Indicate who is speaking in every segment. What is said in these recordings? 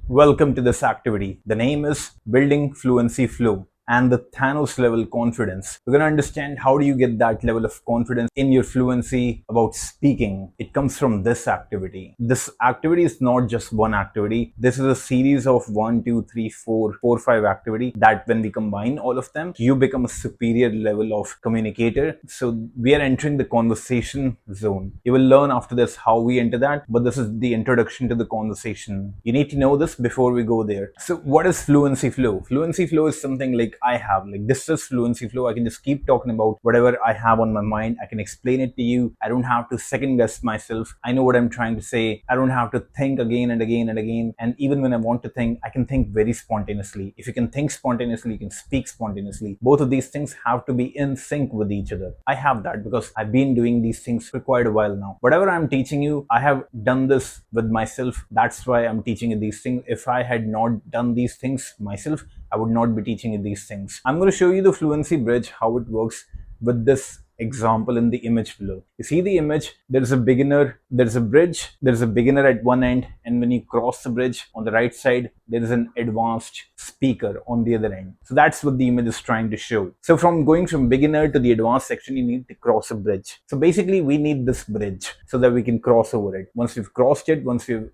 Speaker 1: Welcome to this activity. The name is Building Fluency Flow and the Thanos level confidence. We're going to understand how do you get that level of confidence in your fluency about speaking. It comes from this activity. This activity is not just one activity. This is a series of 1, 2, 3, 4, 4, 5 activity that when we combine all of them, you become a superior level of communicator. So we are entering the conversation zone. You will learn after this how we enter that, but this is the introduction to the conversation. You need to know this before we go there. So what is fluency flow? Fluency flow is something like I have. Like this is fluency flow. I can just keep talking about whatever I have on my mind. I can explain it to you. I don't have to second guess myself. I know what I'm trying to say. I don't have to think again and again and again. And even when I want to think, I can think very spontaneously. If you can think spontaneously, you can speak spontaneously. Both of these things have to be in sync with each other. I have that because I've been doing these things for quite a while now. Whatever I'm teaching you, I have done this with myself. That's why I'm teaching you these things. If I had not done these things myself, I would not be teaching you these things. I'm going to show you the fluency bridge, how it works with this example in the image below. You see the image, there's a beginner, there's a bridge, there's a beginner at one end, and when you cross the bridge on the right side, there is an advanced speaker on the other end. So that's what the image is trying to show. So from going from beginner to the advanced section, you need to cross a bridge. So basically we need this bridge so that we can cross over it. Once we've crossed it, once we've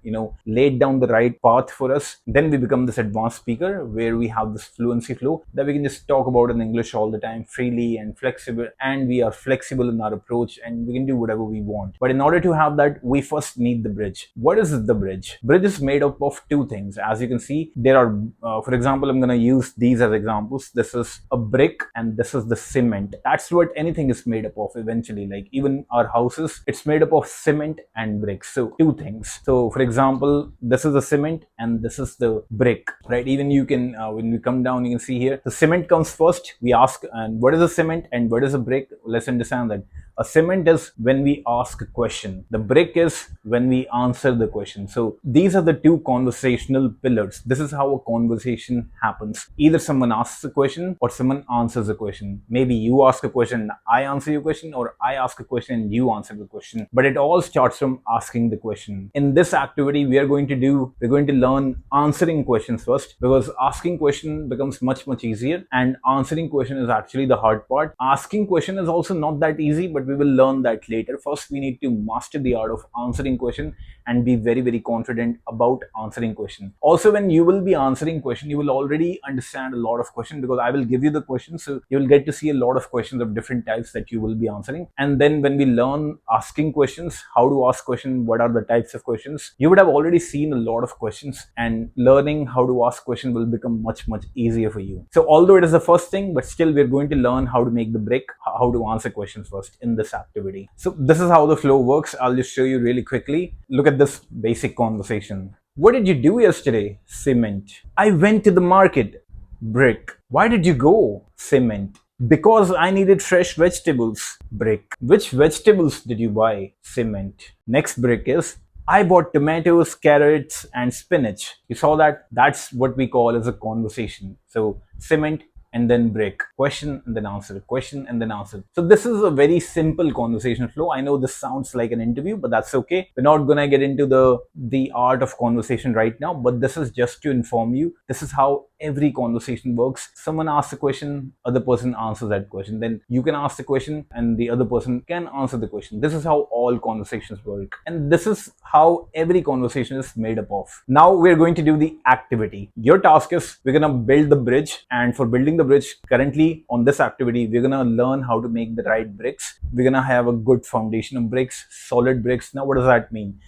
Speaker 1: laid down the right path for us, then we become this advanced speaker where we have this fluency flow that we can just talk about in English all the time freely and flexible, and we are flexible in our approach and we can do whatever we want. But in order to have that, we first need the bridge. What is the bridge? Bridge is made up of two things. As you can see, there are, for example, I'm going to use these as examples. This is a brick and this is the cement. That's what anything is made up of eventually. Like even our houses, it's made up of cement and bricks. So two things. So for example, this is the cement and this is the brick, right? Even you can, when we come down, you can see here, the cement comes first. We ask, and what is a cement and what is a brick? Let's understand that. A cement is when we ask a question. The brick is when we answer the question. So these are the two conversational pillars. This is how a conversation happens. Either someone asks a question or someone answers a question. Maybe you ask a question and I answer your question, or I ask a question and you answer the question. But it all starts from asking the question. In this activity, we're going to learn answering questions first, because asking question becomes much easier and answering question is actually the hard part. Asking question is also not that easy, but we will learn that later. First, we need to master the art of answering question and be very confident about answering question. Also, when you will be answering question, you will already understand a lot of questions because I will give you the questions. So you will get to see a lot of questions of different types that you will be answering. And then when we learn asking questions, how to ask questions, what are the types of questions, you would have already seen a lot of questions, and learning how to ask questions will become much easier for you. So although it is the first thing, but still we're going to learn how to make the brick, how to answer questions first in this activity. So this is how the flow works. I'll just show you really quickly. Look at this basic conversation. What did you do yesterday? Cement. I went to the market. Brick. Why did you go? Cement. Because I needed fresh vegetables. Brick. Which vegetables did you buy? Cement. Next brick is, I bought tomatoes, carrots, and spinach. You saw that? That's what we call as a conversation. So cement and then brick. Question and then answer. Question and then answer. So this is a very simple conversation flow. I know this sounds like an interview, but that's okay. We're not gonna get into the art of conversation right now, but this is just to inform you. This is how every conversation works. Someone asks a question, other person answers that question. Then you can ask the question and the other person can answer the question. This is how all conversations work. And this is how every conversation is made up of. Now we're going to do the activity. Your task is, we're gonna build the bridge, and for building the bridge, currently on this activity, we're gonna learn how to make the right bricks. We're gonna have a good foundation of bricks, solid bricks. Now what does that mean?